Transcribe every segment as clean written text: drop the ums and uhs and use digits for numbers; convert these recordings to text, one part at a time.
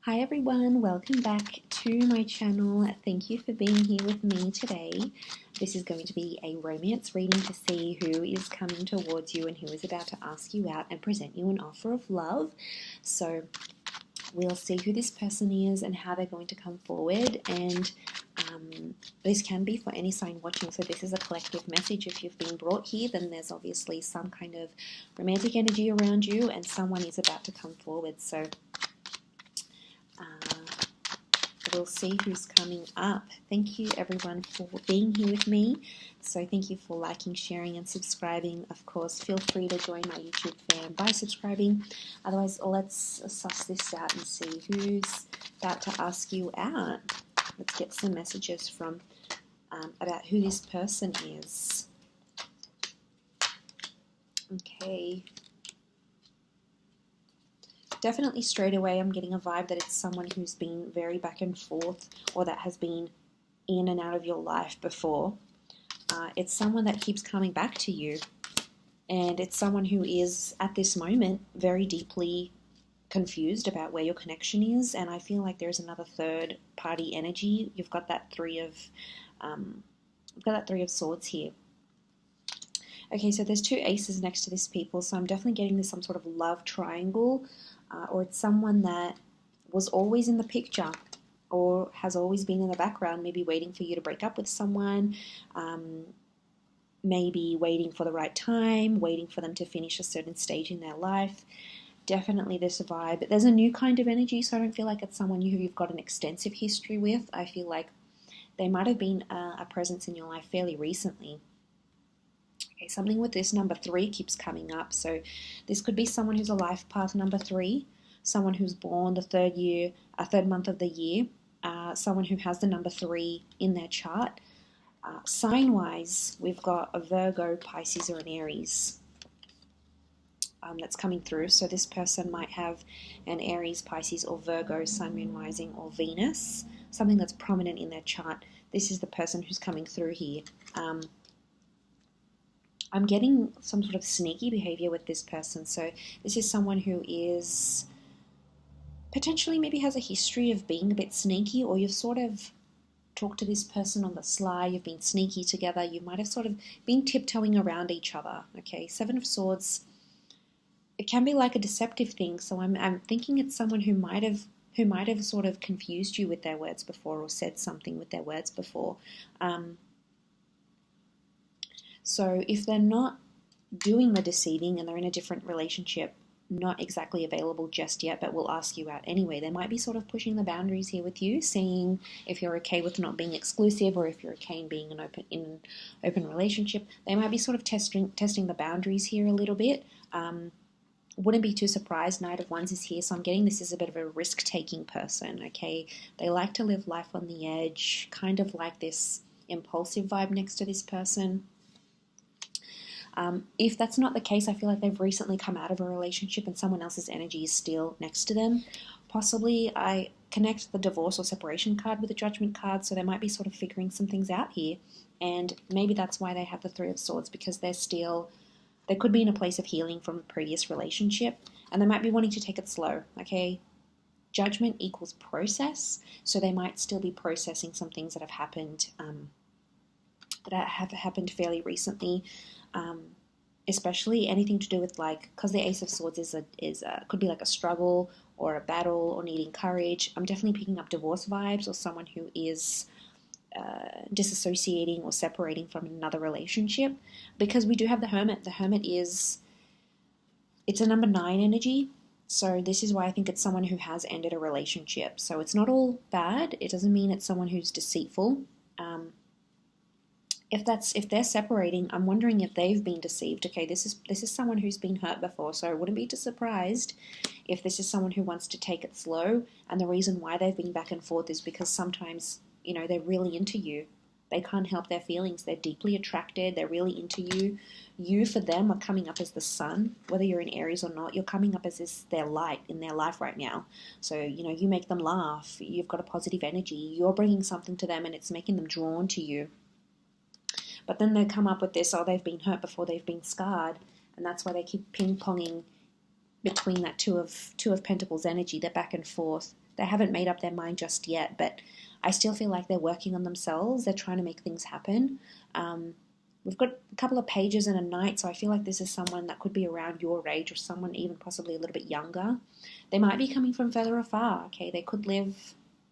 Hi everyone, welcome back to my channel. Thank you for being here with me today. This is going to be a romance reading to see who is coming towards you and who is about to ask you out and present you an offer of love. So we'll see who this person is and how they're going to come forward, and this can be for any sign watching, so this is a collective message. If you've been brought here, then there's obviously some kind of romantic energy around you and someone is about to come forward. So we'll see who's coming up. Thank you everyone for being here with me. So thank you for liking, sharing and subscribing. Of course, feel free to join my YouTube fam by subscribing. Otherwise, let's suss this out and see who's about to ask you out. Let's get some messages from about who this person is. Okay. Definitely straight away I'm getting a vibe that it's someone who's been very back and forth, or that has been in and out of your life before. It's someone that keeps coming back to you, and it's someone who is at this moment very deeply confused about where your connection is, and I feel like there's another third party energy. You've got that three of swords here. Okay, so there's two aces next to this people, so I'm definitely getting this some sort of love triangle, or it's someone that was always in the picture or has always been in the background, maybe waiting for you to break up with someone, maybe waiting for the right time, waiting for them to finish a certain stage in their life. Definitely this vibe. There's a new kind of energy, so I don't feel like it's someone you've got an extensive history with. I feel like they might have been a presence in your life fairly recently. Okay, something with this number 3 keeps coming up. So this could be someone who's a life path number 3, someone who's born the third month of the year, someone who has the number 3 in their chart. Sign-wise, we've got a Virgo, Pisces, or an Aries that's coming through. So this person might have an Aries, Pisces, or Virgo, Sun, Moon, Rising, or Venus, something that's prominent in their chart. This is the person who's coming through here. I'm getting some sort of sneaky behavior with this person. So this is someone who is potentially maybe has a history of being a bit sneaky, or you've sort of talked to this person on the sly, you've been sneaky together, you might have sort of been tiptoeing around each other. Okay, Seven of Swords, it can be like a deceptive thing, so I'm thinking it's someone who might have sort of confused you with their words before, or said something with their words before. So if they're not doing the deceiving and they're in a different relationship, not exactly available just yet, but will ask you out anyway, they might be sort of pushing the boundaries here with you, seeing if you're okay with not being exclusive, or if you're okay in being in an open relationship. They might be sort of testing the boundaries here a little bit. Wouldn't be too surprised. Knight of Wands is here, so I'm getting this as a bit of a risk-taking person, okay? They like to live life on the edge, kind of like this impulsive vibe next to this person. If that's not the case, I feel like they've recently come out of a relationship and someone else's energy is still next to them. Possibly I connect the divorce or separation card with the Judgment card, so they might be sort of figuring some things out here. And maybe that's why they have the Three of Swords, because they could be in a place of healing from a previous relationship, and they might be wanting to take it slow, okay? Judgment equals process, so they might still be processing some things that have happened fairly recently. Especially anything to do with, like, because the Ace of Swords could be like a struggle or a battle or needing courage. I'm definitely picking up divorce vibes, or someone who is disassociating or separating from another relationship, because we do have the Hermit. The Hermit it's a number 9 energy, so this is why I think it's someone who has ended a relationship. So it's not all bad. It doesn't mean it's someone who's deceitful. If they're separating, I'm wondering if they've been deceived. Okay, this is someone who's been hurt before, so I wouldn't be too surprised if this is someone who wants to take it slow, and the reason why they've been back and forth is because sometimes, they're really into you. They can't help their feelings. They're deeply attracted. They're really into you. You, for them, are coming up as the sun. Whether you're in Aries or not, you're coming up as their light in their life right now. So, you make them laugh. You've got a positive energy. You're bringing something to them, and it's making them drawn to you. But then they come up with this, they've been hurt before, they've been scarred, and that's why they keep ping-ponging between that two of Pentacles energy. They're back and forth. They haven't made up their mind just yet, but I still feel like they're working on themselves. They're trying to make things happen. We've got a couple of pages and a knight, so I feel like this is someone that could be around your age, or someone even possibly a little bit younger. They might be coming from further afar, okay? They could live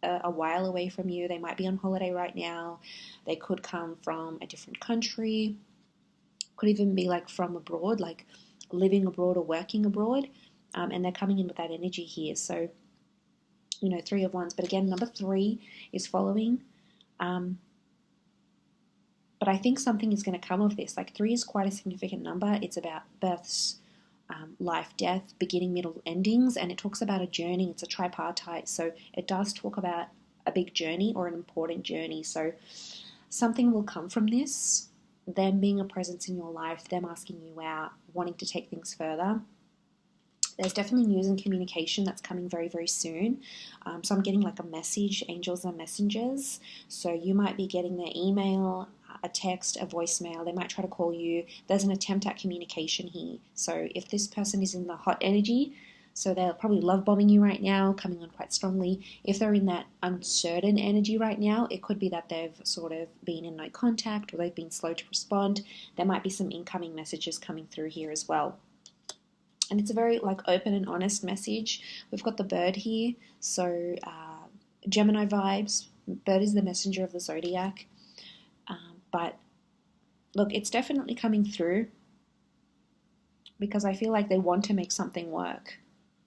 a while away from you. They might be on holiday right now. They could come from a different country. Could even be like from abroad, like living abroad or working abroad. And they're coming in with that energy here. So, you know, 3 of Wands. But again, number 3 is following. But I think something is going to come of this. Like 3 is quite a significant number. It's about births, life, death, beginning, middle, endings. And it talks about a journey. It's a tripartite. So it does talk about a big journey or an important journey. So something will come from this. Them being a presence in your life, them asking you out, wanting to take things further. There's definitely news and communication that's coming very, very soon. So I'm getting like a message. Angels are messengers. So you might be getting their email, a text, a voicemail. They might try to call you. There's an attempt at communication here. So if this person is in the hot energy, so they're probably love bombing you right now, coming on quite strongly. If they're in that uncertain energy right now, it could be that they've sort of been in no contact, or they've been slow to respond. There might be some incoming messages coming through here as well. And it's a very like open and honest message. We've got the bird here. So Gemini vibes. Bird is the messenger of the zodiac. But look, it's definitely coming through, because I feel like they want to make something work.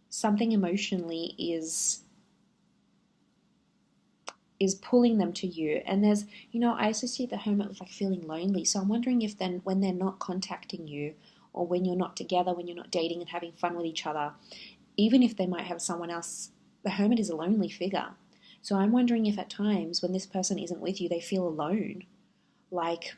Something emotionally is pulling them to you. And there's, you know, I associate the Hermit with like feeling lonely. So I'm wondering if then when they're not contacting you, or when you're not together, when you're not dating and having fun with each other, even if they might have someone else, the Hermit is a lonely figure. So I'm wondering if at times when this person isn't with you, they feel alone. Like,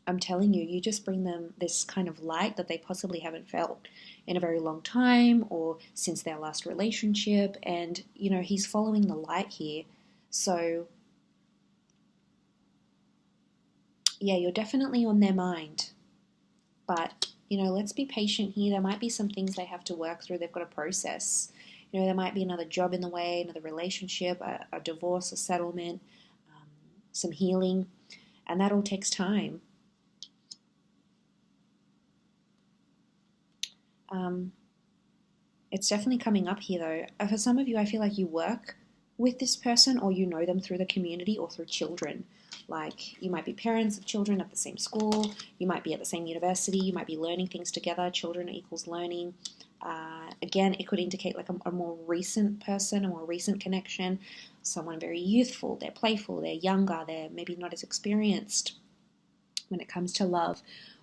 I'm telling you, you just bring them this kind of light that they possibly haven't felt in a very long time, or since their last relationship. And, you know, he's following the light here. So, yeah, you're definitely on their mind. But, you know, let's be patient here. There might be some things they have to work through. They've got to process. You know, there might be another job in the way, another relationship, a divorce, a settlement, some healing. And that all takes time. It's definitely coming up here, though. For some of you, I feel like you work with this person, or you know them through the community or through children. Like, you might be parents of children at the same school, you might be at the same university, you might be learning things together. Children equals learning. Again, it could indicate like a more recent person, a more recent connection, someone very youthful, they're playful, they're younger, they're maybe not as experienced when it comes to love,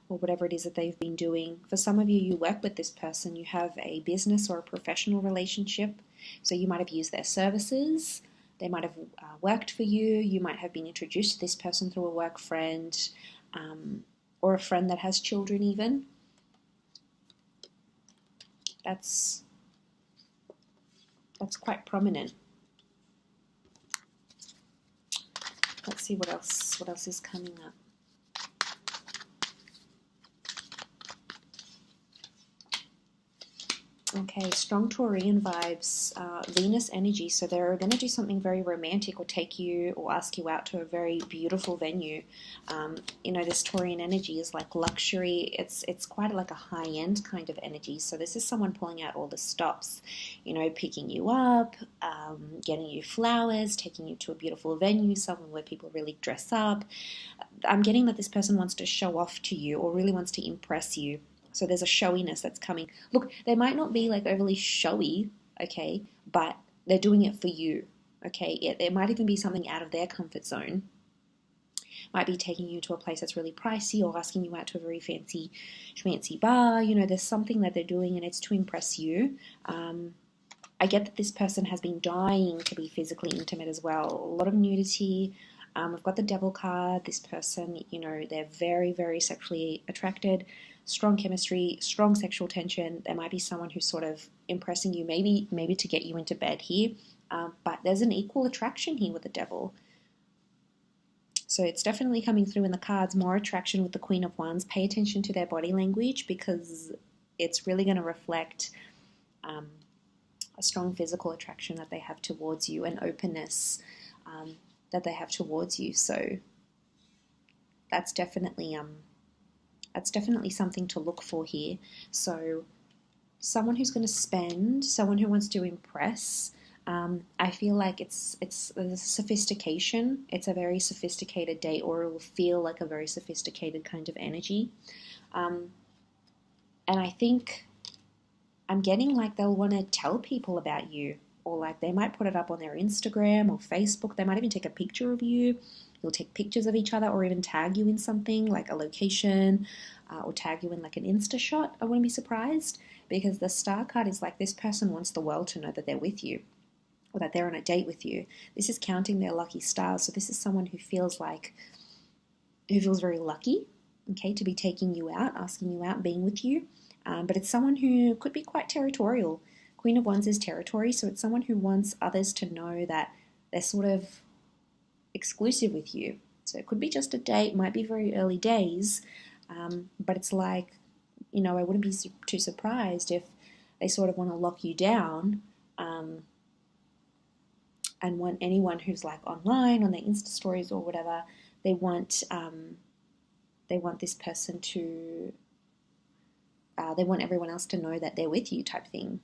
or whatever it is that they've been doing. For some of you, you work with this person, you have a business or a professional relationship, so you might have used their services, they might have worked for you, you might have been introduced to this person through a work friend, or a friend that has children even. That's quite prominent. Let's see what else is coming up. Okay, strong Taurian vibes, Venus energy. So they're going to do something very romantic, or take you or ask you out to a very beautiful venue. You know, this Taurian energy is like luxury. It's quite like a high-end kind of energy. So this is someone pulling out all the stops, you know, picking you up, getting you flowers, taking you to a beautiful venue, somewhere where people really dress up. I'm getting that this person wants to show off to you, or really wants to impress you. So there's a showiness that's coming. Look, they might not be like overly showy, okay, but they're doing it for you, okay? It might even be something out of their comfort zone. Might be taking you to a place that's really pricey, or asking you out to a very fancy bar. You know, there's something that they're doing, and it's to impress you. I get that this person has been dying to be physically intimate as well. A lot of nudity. We've got the Devil card. This person, you know, they're very, very sexually attracted. Strong chemistry, strong sexual tension. There might be someone who's sort of impressing you, maybe to get you into bed here. But there's an equal attraction here with the Devil. So it's definitely coming through in the cards. More attraction with the Queen of Wands. Pay attention to their body language, because it's really going to reflect a strong physical attraction that they have towards you, an openness that they have towards you. So that's definitely something to look for here. So someone who's going to spend, someone who wants to impress. I feel like it's a sophistication. It's a very sophisticated date, or it will feel like a very sophisticated kind of energy. And I think I'm getting like they'll want to tell people about you, or like they might put it up on their Instagram or Facebook. They might even take a picture of you. You'll take pictures of each other, or even tag you in something like a location, or tag you in like an Insta shot. I wouldn't be surprised, because the Star card is like this person wants the world to know that they're with you, or that they're on a date with you. This is counting their lucky stars. So this is someone who feels very lucky, okay, to be taking you out, asking you out, being with you. But it's someone who could be quite territorial. Queen of Wands is territory, so it's someone who wants others to know that they're sort of exclusive with you. So it could be just a date, might be very early days, but it's like, I wouldn't be too surprised if they sort of want to lock you down, and want anyone who's like online on their Insta stories or whatever, they want this person to, they want everyone else to know that they're with you, type thing.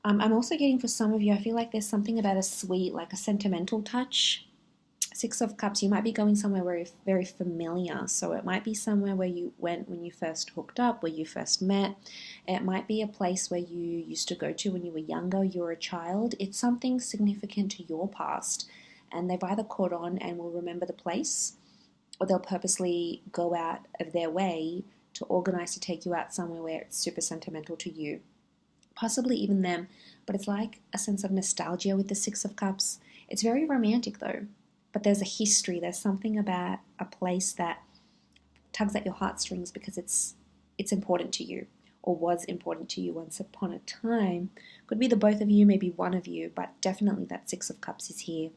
I'm also getting, for some of you, I feel like there's something about a sweet, like a sentimental touch. Six of Cups, you might be going somewhere very, very familiar. So it might be somewhere where you went when you first hooked up, where you first met. It might be a place where you used to go to when you were younger, you were a child. It's something significant to your past. And they've either caught on and will remember the place, or they'll purposely go out of their way to organize to take you out somewhere where it's super sentimental to you. Possibly even them, but it's like a sense of nostalgia with the Six of Cups. It's very romantic though, but there's a history. There's something about a place that tugs at your heartstrings because it's important to you, or was important to you once upon a time. Could be the both of you, maybe one of you, but definitely that Six of Cups is here.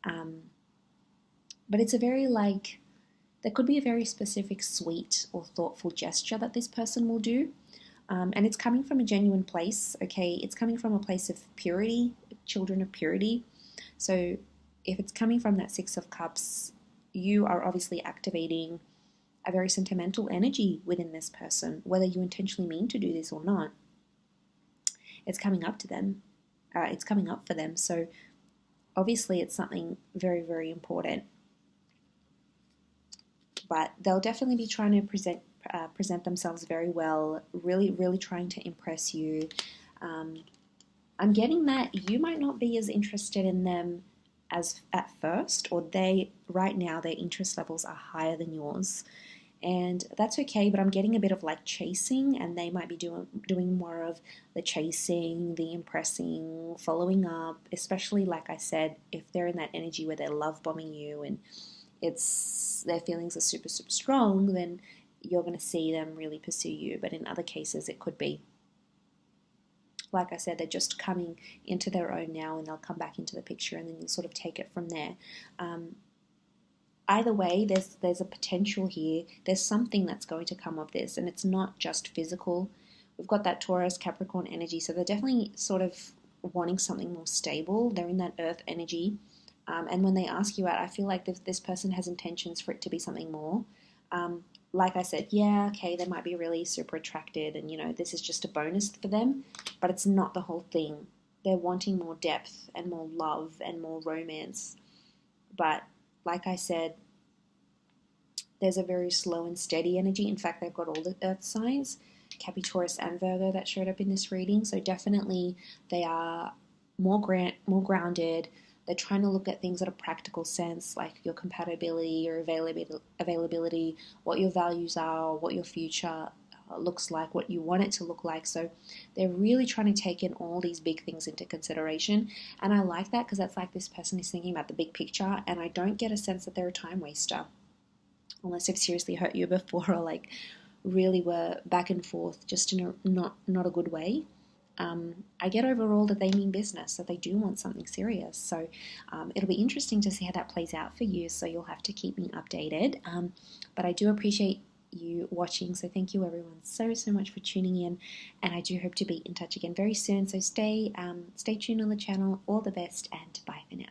But it's a very there could be a very specific, sweet or thoughtful gesture that this person will do. And it's coming from a genuine place, okay? It's coming from a place of purity, children of purity. So if it's coming from that Six of Cups, you are obviously activating a very sentimental energy within this person, whether you intentionally mean to do this or not. It's coming up to them. It's coming up for them. So obviously it's something very, very important. But they'll definitely be trying to present themselves very well, really, really trying to impress you. I'm getting that you might not be as interested in them as at first, or right now their interest levels are higher than yours. And that's okay, but I'm getting a bit of like chasing, and they might be doing more of the chasing, the impressing, following up, especially like I said, if they're in that energy where they're love bombing you and their feelings are super, super strong, then you're going to see them really pursue you. But in other cases, it could be, like I said, they're just coming into their own now, and they'll come back into the picture, and then you'll sort of take it from there. Either way, there's a potential here. There's something that's going to come of this, and it's not just physical. We've got that Taurus, Capricorn energy, so they're definitely sort of wanting something more stable. They're in that earth energy. And when they ask you out, I feel like this person has intentions for it to be something more. Like I said, yeah, okay, they might be really super attracted, and this is just a bonus for them, but it's not the whole thing. They're wanting more depth and more love and more romance. But like I said, there's a very slow and steady energy. In fact, they've got all the earth signs, Capi, Taurus, and Virgo, that showed up in this reading. So definitely they are more grounded. They're trying to look at things at a practical sense, like your compatibility, your availability, what your values are, what your future looks like, what you want it to look like. So they're really trying to take in all these big things into consideration. And I like that, because that's like this person is thinking about the big picture, and I don't get a sense that they're a time waster, unless they've seriously hurt you before, or like really were back and forth just in a not a good way. I get overall that they mean business, that they do want something serious. So it'll be interesting to see how that plays out for you. So you'll have to keep me updated. But I do appreciate you watching. So thank you everyone so much for tuning in, and I do hope to be in touch again very soon. So stay tuned on the channel. All the best, and bye for now.